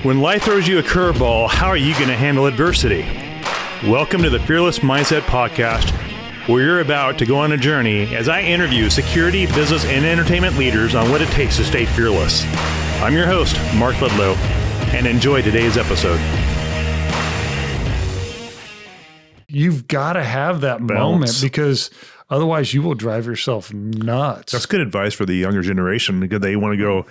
When life throws you a curveball, how are you going to handle adversity? Welcome to the Fearless Mindset Podcast, where you're about to go on a journey as I interview security, business, and entertainment leaders on what it takes to stay fearless. I'm your host, Mark Ledlow, and enjoy today's episode. You've got to have that moment, because otherwise you will drive yourself nuts. That's good advice for the younger generation, because they want to go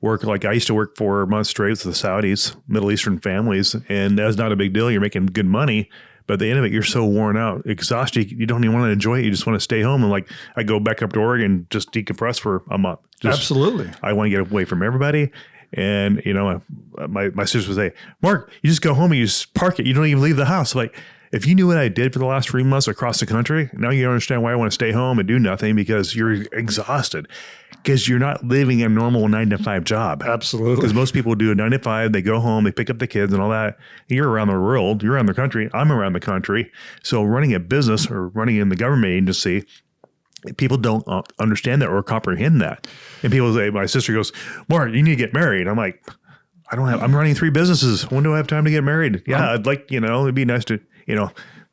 work. Like I used to work 4 months straight with the Saudis, Middle Eastern families, and that's not a big deal. You're making good money, but at the end of it, you're so worn out, exhausted. You don't even want to enjoy it. You just want to stay home. And like, I go back up to Oregon, just decompress for a month. Absolutely. I want to get away from everybody. And, you know, my sister would say, Mark, you just go home and you just park it. You don't even leave the house. Like, if you knew what I did for the last 3 months across the country, now you understand why I want to stay home and do nothing, because you're exhausted, because you're not living a normal 9-to-5 job. Absolutely. Because most people do a 9-to-5, they go home, they pick up the kids and all that. You're around the world, you're around the country, I'm around the country. So running a business or running in the government agency, people don't understand that or comprehend that. And people say, my sister goes, Mark, you need to get married. I'm like, I'm running 3 businesses. When do I have time to get married? Yeah, I'd like, it'd be nice to,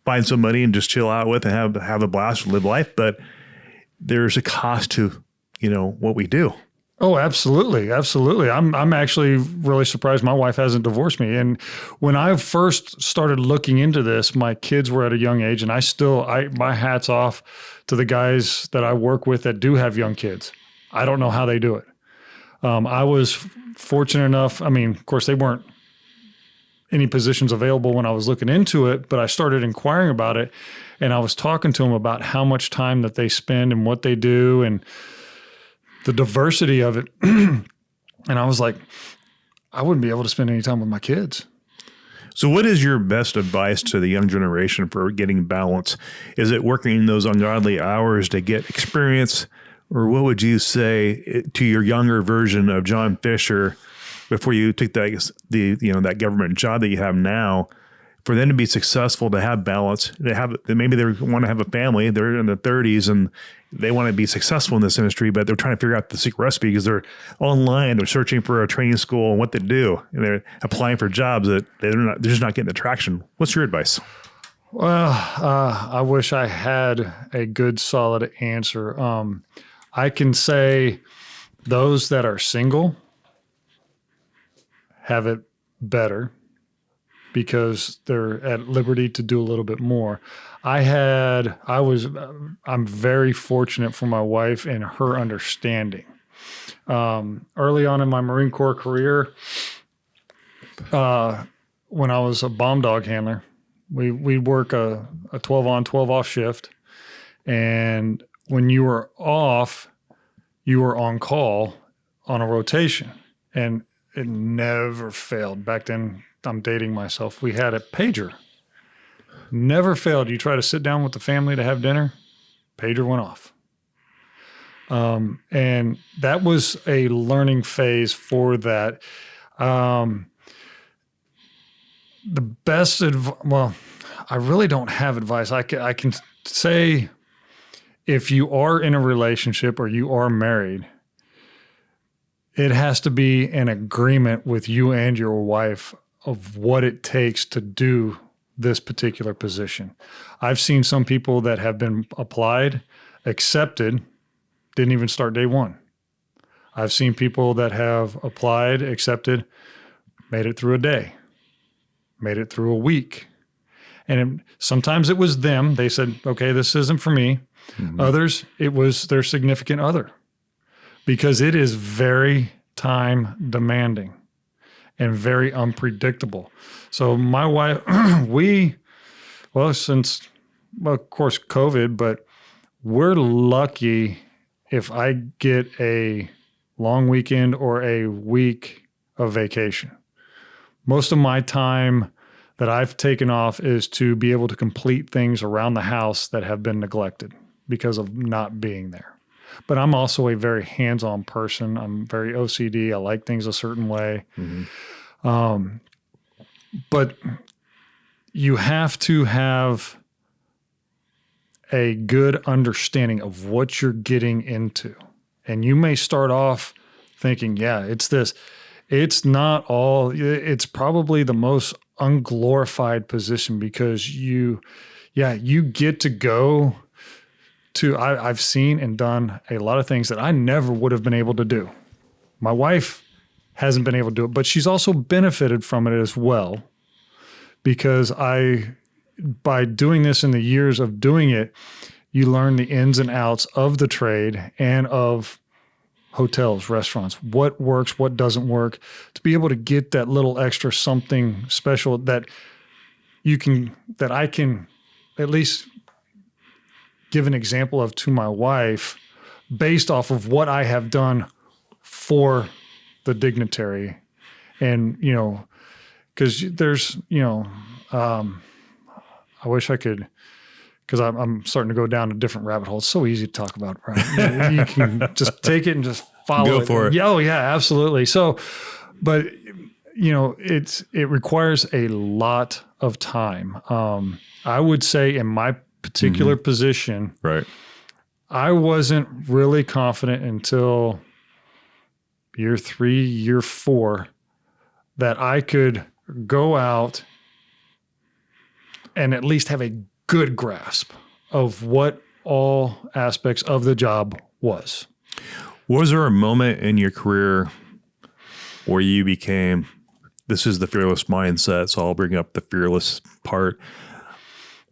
find somebody and just chill out with and have a blast, live life. But there's a cost to, what we do. Oh, absolutely. Absolutely. I'm actually really surprised my wife hasn't divorced me. And when I first started looking into this, my kids were at a young age, and my hat's off to the guys that I work with that do have young kids. I don't know how they do it. I was fortunate enough. I mean, of course, they weren't any positions available when I was looking into it, but I started inquiring about it, and I was talking to them about how much time that they spend and what they do and the diversity of it. And I was like, I wouldn't be able to spend any time with my kids. So what is your best advice to the young generation for getting balance? Is it working those ungodly hours to get experience? Or what would you say to your younger version of John Fisher before you took that government job that you have now, for them to be successful, to have balance, maybe they want to have a family, they're in their 30s and they want to be successful in this industry, but they're trying to figure out the secret recipe because they're online, they're searching for a training school and what to do, and they're applying for jobs that they're just not getting the traction. What's your advice? Well, I wish I had a good, solid answer. I can say those that are single have it better because they're at liberty to do a little bit more. I'm very fortunate for my wife and her understanding. Early on in my Marine Corps career, when I was a bomb dog handler, we'd work a 12 on, 12 off shift. And when you were off, you were on call on a rotation. And it never failed. Back then, I'm dating myself, we had a pager. Never failed. You try to sit down with the family to have dinner, pager went off. And that was a learning phase for that. The best I really don't have advice. I can say, if you are in a relationship or you are married, it has to be an agreement with you and your wife of what it takes to do this particular position. I've seen some people that have been applied, accepted, didn't even start day one. I've seen people that have applied, accepted, made it through a day, made it through a week. And sometimes it was them. They said, okay, this isn't for me. Mm-hmm. Others, it was their significant other. Because it is very time demanding and very unpredictable. So my wife, of course, COVID, but we're lucky if I get a long weekend or a week of vacation. Most of my time that I've taken off is to be able to complete things around the house that have been neglected because of not being there. But I'm also a very hands-on person. I'm very OCD. I like things a certain way. Mm-hmm. But you have to have a good understanding of what you're getting into. And you may start off thinking, yeah, it's this. it's not all, it's probably the most unglorified position because you get to go to, I've seen and done a lot of things that I never would have been able to do. My wife hasn't been able to do it, but she's also benefited from it as well because by doing this in the years of doing it, you learn the ins and outs of the trade and of hotels, restaurants, what works, what doesn't work, to be able to get that little extra something special that I can at least give an example of to my wife based off of what I have done for the dignitary. And, because there's, I wish I could, because I'm starting to go down a different rabbit hole. It's so easy to talk about, right? You can just take it and just follow it. Go for it. Yeah, oh yeah, absolutely. So, but it requires a lot of time. I would say in my particular position, right, I wasn't really confident until year 3, year 4, that I could go out and at least have a good grasp of what all aspects of the job was. Was there a moment in your career where you became, this is the fearless mindset, so I'll bring up the fearless part.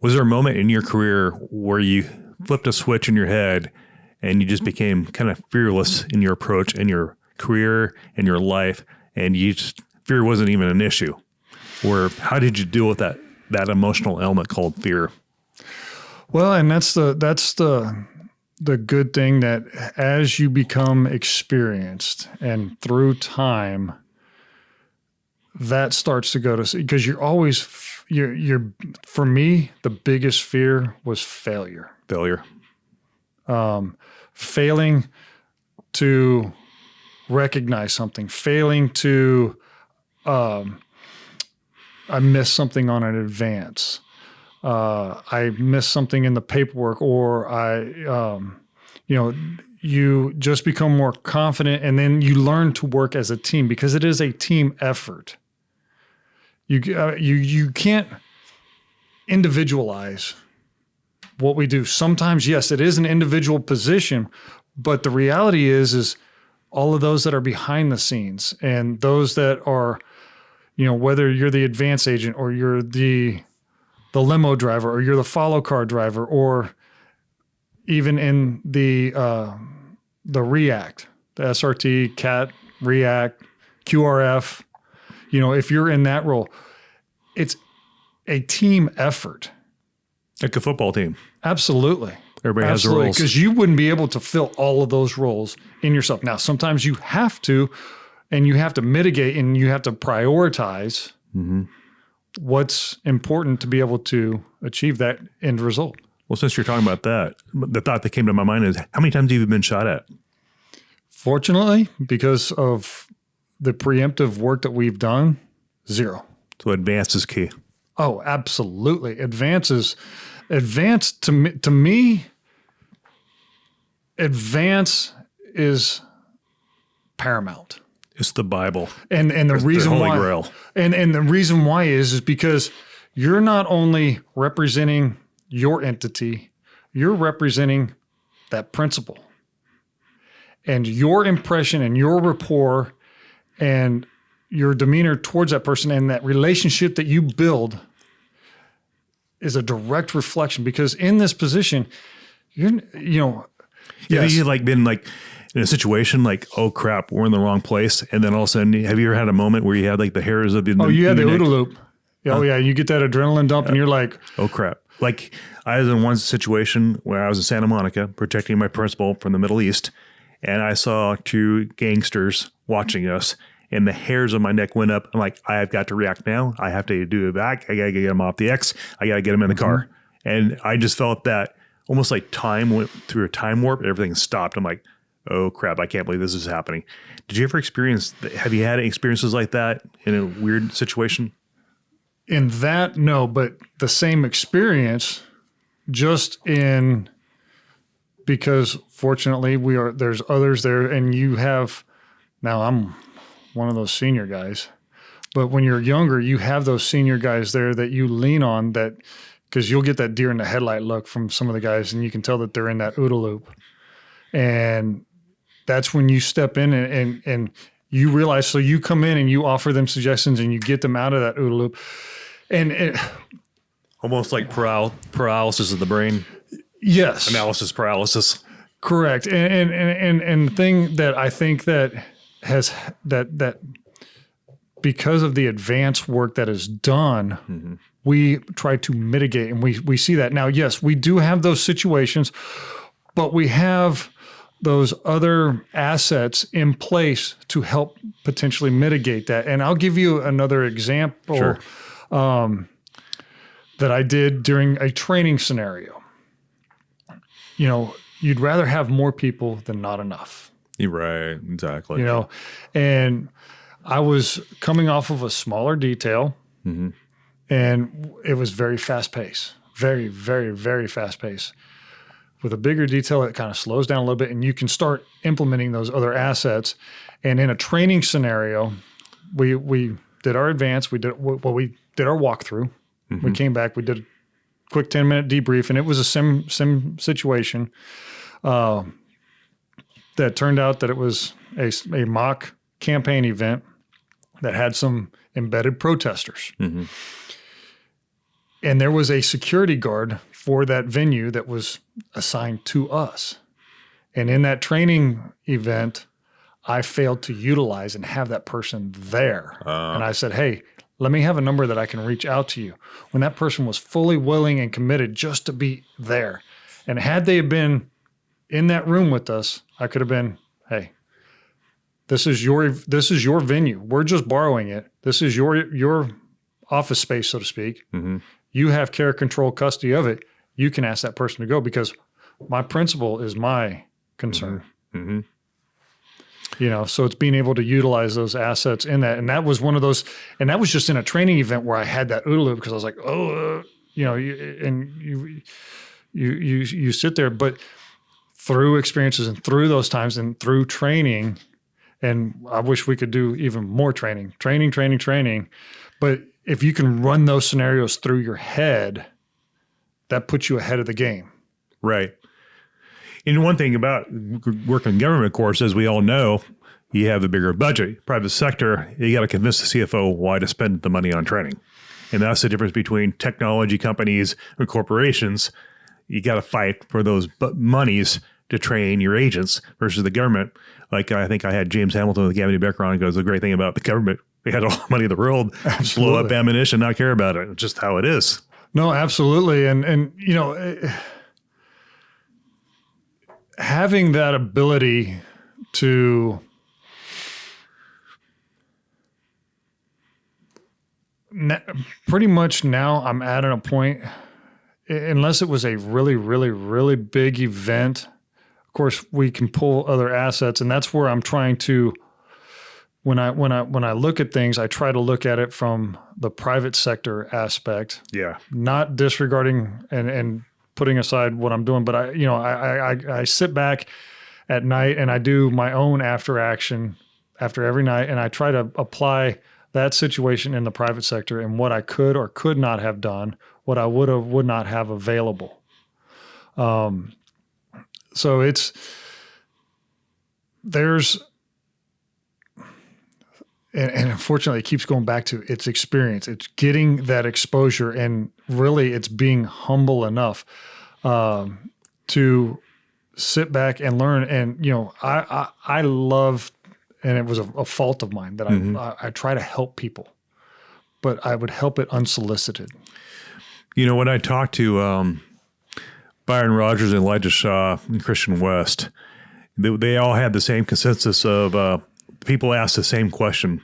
Was there a moment in your career where you flipped a switch in your head and you just became kind of fearless in your approach in your career and your life, and fear wasn't even an issue? Or how did you deal with that emotional element called fear? Well, and that's the good thing, that as you become experienced and through time, that starts to go to, because you're always, for me, the biggest fear was failure. Failing to recognize something, failing to, I missed something on an advance. I missed something in the paperwork, or you just become more confident, and then you learn to work as a team because it is a team effort. You can't individualize what we do. Sometimes, yes, it is an individual position, but the reality is all of those that are behind the scenes and those that are, whether you're the advance agent or you're the limo driver or you're the follow car driver, or even in the React, the SRT, CAT, React, QRF, if you're in that role, it's a team effort. Like a football team. Absolutely. Everybody has roles. Because you wouldn't be able to fill all of those roles in yourself. Now, sometimes you have to, and you have to mitigate, and you have to prioritize what's important to be able to achieve that end result. Well, since you're talking about that, the thought that came to my mind is, how many times have you been shot at? Fortunately, because of the preemptive work that we've done, 0. So advance is key. Oh, absolutely. Advance to me, advance is paramount. It's the Bible. And the reason the Holy why, Grail. And the reason why is because you're not only representing your entity, you're representing that principle. And your impression and your rapport and your demeanor towards that person and that relationship that you build is a direct reflection, because in this position, yes. Have you been in a situation like, oh crap, we're in the wrong place, and then all of a sudden, have you ever had a moment where you had the hairs of the you had the OODA Loop? Oh yeah, you get that adrenaline dump, and you're like, oh crap. Like, I was in one situation where I was in Santa Monica protecting my principal from the Middle East, and I saw 2 gangsters watching us, and the hairs on my neck went up. I'm like, I have got to react now. I have to do it back. I got to get them off the X. I got to get them in the car. And I just felt that almost like time went through a time warp. Everything stopped. I'm like, oh crap, I can't believe this is happening. Did you ever have you had experiences like that in a weird situation? In that, no, but the same experience, because fortunately there's others there, and you have, now I'm one of those senior guys. But when you're younger, you have those senior guys there that you lean on, that because you'll get that deer in the headlight look from some of the guys, and you can tell that they're in that OODA loop. And that's when you step in and you realize, so you come in and you offer them suggestions and you get them out of that OODA loop. And it, almost like paralysis of the brain. yes. Analysis paralysis. Correct. And the thing that I think that has that because of the advanced work that is done, we try to mitigate, and we see that. Now, yes, we do have those situations, but we have those other assets in place to help potentially mitigate that. And I'll give you another example. Sure. That I did during a training scenario. You know, you'd rather have more people than not enough. You're right. Exactly. You know, and I was coming off of a smaller detail, and it was very fast paced, very, very, very fast paced. With a bigger detail, it kind of slows down a little bit, and you can start implementing those other assets. And in a training scenario, we did our advance. We did our walkthrough. We came back. We did a quick 10-minute debrief, and it was a sim situation that turned out that it was a mock campaign event that had some embedded protesters. And there was a security guard for that venue that was assigned to us. And in that training event, I failed to utilize and have that person there. And I said, hey, let me have a number that I can reach out to you. When that person was fully willing and committed just to be there. And had they been in that room with us, I could have been, hey, this is your venue. We're just borrowing it. This is your office space, so to speak. You have care, control, custody of it. You can ask that person to go, because my principal is my concern. You know, so it's being able to utilize those assets in that. And that was one of those, and that was just in a training event where I had that OODA loop, because I was like, you know, you sit there, but through experiences and through those times and through training, and I wish we could do even more training. But if you can run those scenarios through your head, that puts you ahead of the game. Right. And one thing about working in government, of course, as we all know, you have a bigger budget. Private sector, you got to convince the CFO why to spend the money on training. And that's the difference between technology companies and corporations. You got to fight for those monies to train your agents versus the government. Like I think I had James Hamilton with the Gavin background goes, the great thing about the government, they had all the money in the world, blow up ammunition, not care about it. It's just how it is. No, absolutely. And you know, having that ability to pretty much now I'm at a point, unless it was a really, really, really big event, of course we can pull other assets. And that's where I'm trying to, when I look at things, I try to look at it from the private sector aspect. Yeah. Not disregarding and putting aside what I'm doing, but I sit back at night and I do my own after action after every night, and I try to apply that situation in the private sector and what I could or could not have done, what I would not have available. So and unfortunately, it keeps going back to its experience. It's getting that exposure, and really it's being humble enough to sit back and learn. And, you know, I love, and it was a fault of mine that I try to help people, but I would help it unsolicited. You know, when I talked to Byron Rogers and Elijah Shaw and Christian West, they all had the same consensus of people ask the same question,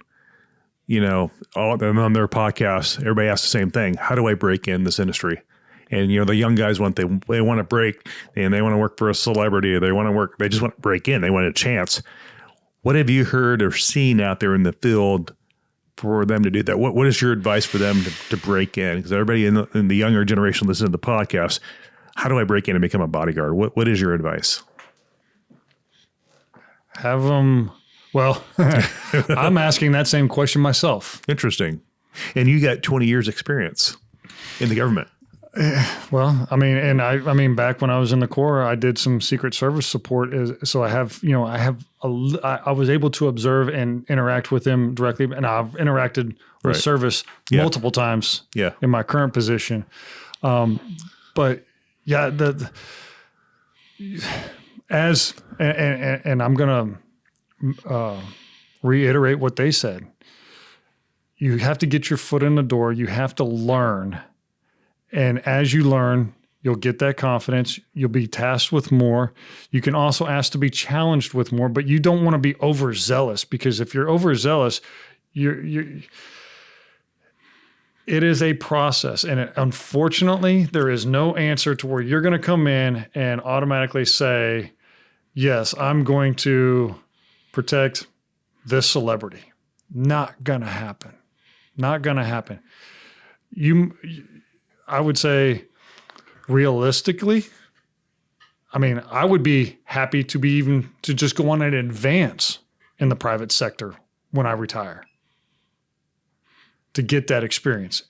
you know, all on their podcasts. Everybody asks the same thing: how do I break in this industry? And you know, the young guys want to break, and they want to work for a celebrity. They just want to break in. They want a chance. What have you heard or seen out there in the field for them to do that? What is your advice for them to break in? Because everybody in the younger generation listens to the podcast. How do I break in and become a bodyguard? What is your advice? Have them Well, I'm asking that same question myself. Interesting. And you got 20 years experience in the government. Well, I mean, back when I was in the Corps, I did some Secret Service support. So I was able to observe and interact with them directly, and I've interacted with service multiple times in my current position. But yeah, and I'm going to reiterate what they said. You have to get your foot in the door. You have to learn. And as you learn, you'll get that confidence. You'll be tasked with more. You can also ask to be challenged with more, but you don't want to be overzealous, because if you're overzealous, it is a process. And unfortunately, there is no answer to where you're going to come in and automatically say, yes, I'm going to protect this celebrity. Not going to happen. Not going to happen. I would say realistically, I mean, I would be happy to just go on and advance in the private sector when I retire, to get that experience.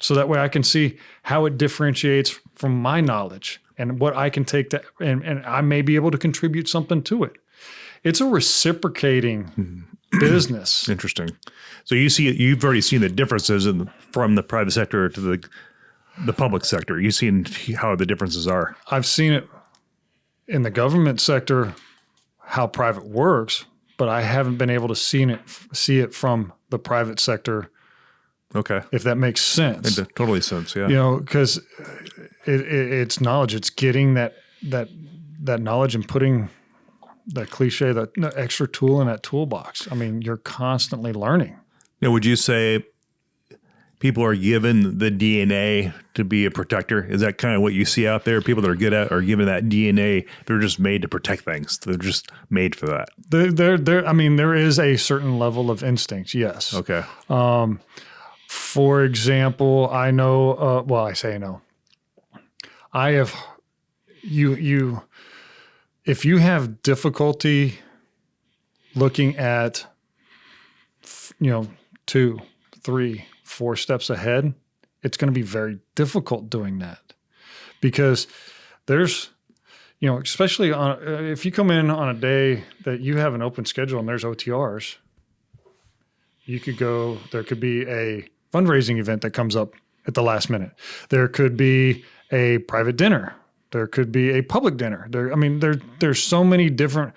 So that way I can see how it differentiates from my knowledge and what I can take to, and I may be able to contribute something to it. It's a reciprocating business. Interesting. So you've already seen the differences from the private sector to the public sector. You've seen how the differences are. I've seen it in the government sector, how private works, but I haven't been able to see it from the private sector. Okay. If that makes sense. It totally sense, yeah. You know, because it's knowledge. It's getting that knowledge and putting that cliche, that extra tool in that toolbox. I mean, you're constantly learning. Now, would you say people are given the DNA to be a protector? Is that kind of what you see out there? People that are good at are given that DNA. They're just made to protect things. They're just made for that. There is a certain level of instinct. Yes. Okay. For example, I know. I say no. I have you. If you have difficulty looking at, 2, 3, 4 steps ahead, it's going to be very difficult doing that, because there's, especially if you come in on a day that you have an open schedule and there's OTRs, you could go, there could be a fundraising event that comes up at the last minute. There could be a private dinner. There could be a public dinner. There's so many different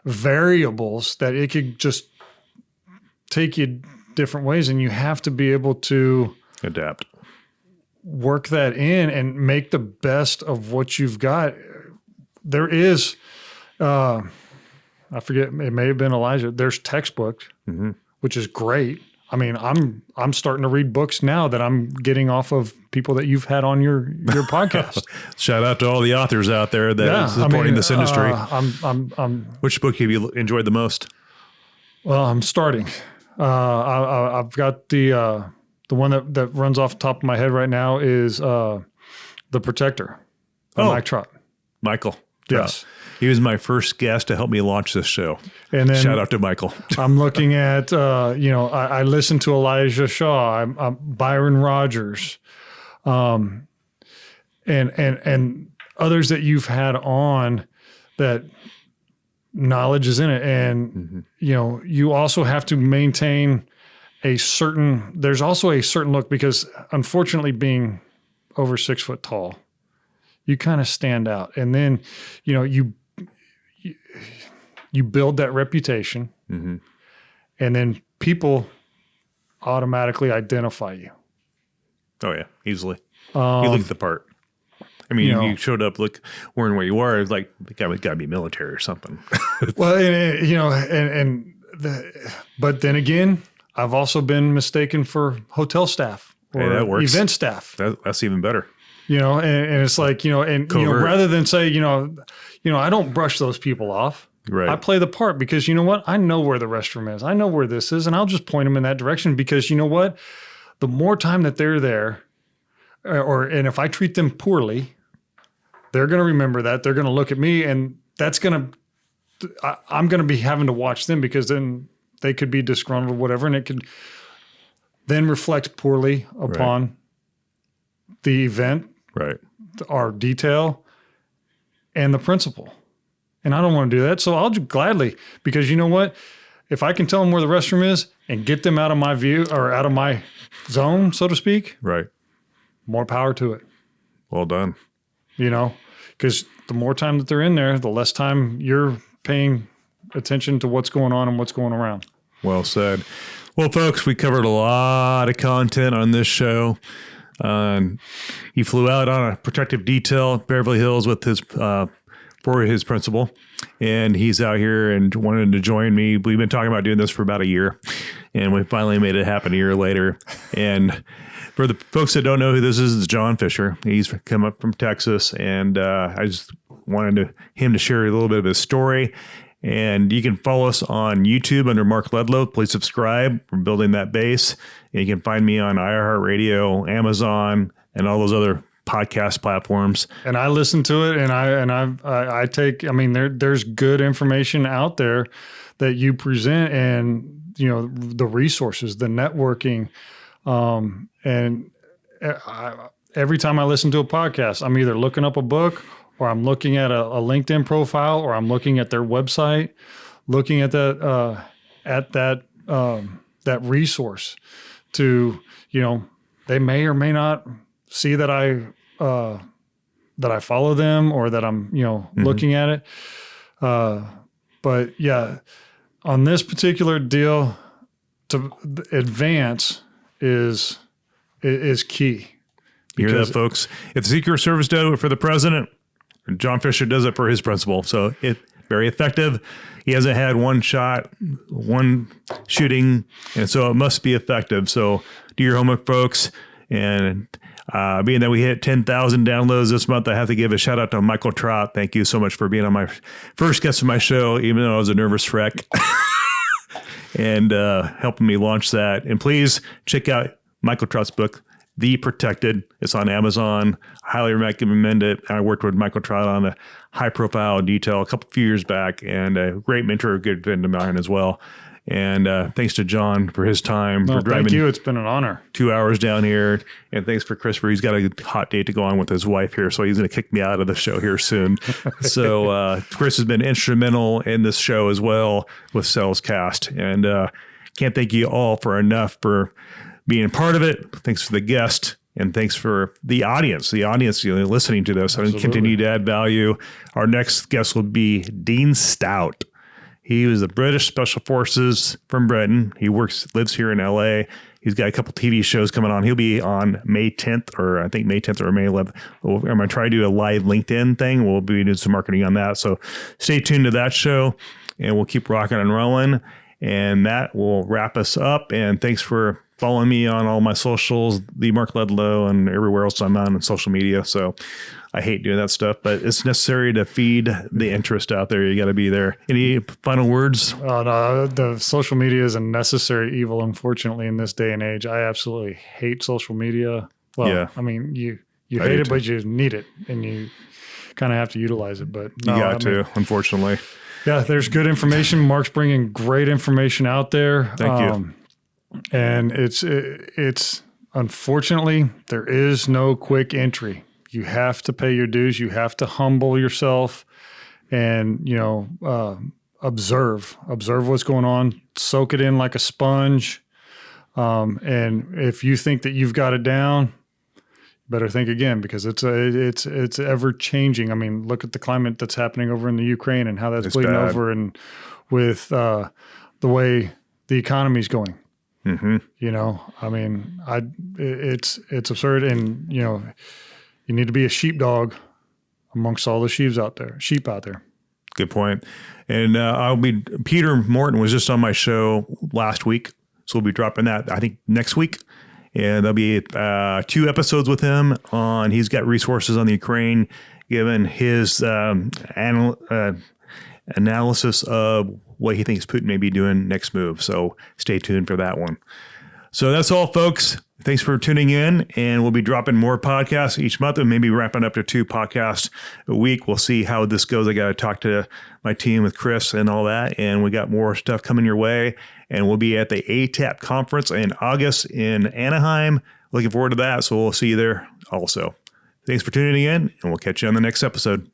variables that it could just take you different ways, and you have to be able to adapt, work that in, and make the best of what you've got. There is, I forget, it may have been Elijah. There's textbooks, which is great. I mean, I'm starting to read books now that I'm getting off of people that you've had on your podcast. Shout out to all the authors out there that are supporting this industry. Which book have you enjoyed the most? Well, I'm starting. I've got the one that runs off the top of my head right now is The Protector by Mike Trott. Michael. Yes. He was my first guest to help me launch this show. And then shout out to Michael. I'm looking at, I listened to Elijah Shaw, I'm Byron Rogers, and others that you've had on that knowledge is in it. And, you also have to maintain there's also a certain look, because unfortunately being over 6 foot tall, you kind of stand out. And then, you build that reputation, and then people automatically identify you. Oh yeah, easily. You look the part. I mean, you showed up wearing where you are. It's like the guy got to be military or something. Well, but then again, I've also been mistaken for hotel staff or event staff. That's even better. And it's like, rather than say, I don't brush those people off. Right. I play the part, because you know what? I know where the restroom is. I know where this is, and I'll just point them in that direction, because you know what? The more time that they're there, and if I treat them poorly, they're going to remember that. They're going to look at me, and that's going to I'm going to be having to watch them because then they could be disgruntled or whatever, and it could then reflect poorly upon the event, our detail, and the principal. And I don't want to do that. So I'll gladly, because you know what? If I can tell them where the restroom is and get them out of my view or out of my zone, so to speak, more power to it. Well done. You know, because the more time that they're in there, the less time you're paying attention to what's going on and what's going around. Well said. Well, folks, we covered a lot of content on this show. He flew out on a protective detail at Beverly Hills with his for his principal, and he's out here and wanted to join me. We've been talking about doing this for about a year, and we finally made it happen a year later. And for the folks that don't know who this is, it's John Fisher. He's come up from Texas, and I just wanted him to share a little bit of his story. And you can follow us on YouTube under Mark Ledlow. Please subscribe. We're building that base. And you can find me on iHeartRadio, Amazon, and all those other podcast platforms. And I listen to it, and I take. I mean, there's good information out there that you present, and you know the resources, the networking, and every time I listen to a podcast, I'm either looking up a book, or I'm looking at a LinkedIn profile, or I'm looking at their website, looking at that resource to, you know, they may or may not see that I follow them or that I'm, you know, looking at it. But yeah, on this particular deal, to advance is key. You hear that, folks? If the Secret Service does it for the president, John Fisher does it for his principal. So it's very effective. He hasn't had one shot, one shooting, and so it must be effective. So do your homework, folks. And being that we hit 10,000 downloads this month, I have to give a shout out to Michael Trott. Thank you so much for being on my first guest of my show, even though I was a nervous wreck, and helping me launch that. And please check out Michael Trott's book, The Protected. It's on Amazon. I highly recommend it. I worked with Michael Trott on a high-profile detail a few years back, and a great mentor, a good friend of mine as well. And thanks to John for his time. For driving. Thank you. It's been an honor. 2 hours down here. And thanks for Christopher. He's got a hot date to go on with his wife here, so he's going to kick me out of the show here soon. So Chris has been instrumental in this show as well with Salescast. And can't thank you all for being a part of it. Thanks for the guest. And thanks for the audience, listening to this. And continue to add value. Our next guest will be Dean Stout. He was the British Special Forces from Britain. He lives here in LA. He's got a couple TV shows coming on. He'll be on May 10th, or I think May 10th or May 11th. I'm going to try to do a live LinkedIn thing. We'll be doing some marketing on that. So stay tuned to that show, and we'll keep rocking and rolling. And that will wrap us up. And thanks for following me on all my socials, the Mark Ledlow, and everywhere else I'm on social media. So I hate doing that stuff, but it's necessary to feed the interest out there. You got to be there. Any final words? Oh, no, the social media is a necessary evil, unfortunately, in this day and age. I absolutely hate social media. Well, yeah. I mean, you hate it, but you need it, and you kind of have to utilize it. But no, you got to, unfortunately. Yeah, there's good information. Mark's bringing great information out there. Thank you. And it's unfortunately, there is no quick entry. You have to pay your dues. You have to humble yourself and, you know, observe what's going on, soak it in like a sponge. And if you think that you've got it down, better think again, because it's ever changing. I mean, look at the climate that's happening over in the Ukraine and how that's bleeding over, and with the way the economy's going. Mm-hmm. You know, I mean, it's absurd, and you know, you need to be a sheepdog amongst all the sheep out there. Good point. And Peter Morton was just on my show last week, so we'll be dropping that I think next week. And there'll be 2 episodes with him on. He's got resources on the Ukraine, given his analysis of what he thinks Putin may be doing next move. So stay tuned for that one. So that's all, folks. Thanks for tuning in, and we'll be dropping more podcasts each month and maybe wrapping up to 2 podcasts a week. We'll see how this goes. I got to talk to my team with Chris and all that, and we got more stuff coming your way. And we'll be at the ATAP conference in August in Anaheim. Looking forward to that, so we'll see you there also. Thanks for tuning in, and we'll catch you on the next episode.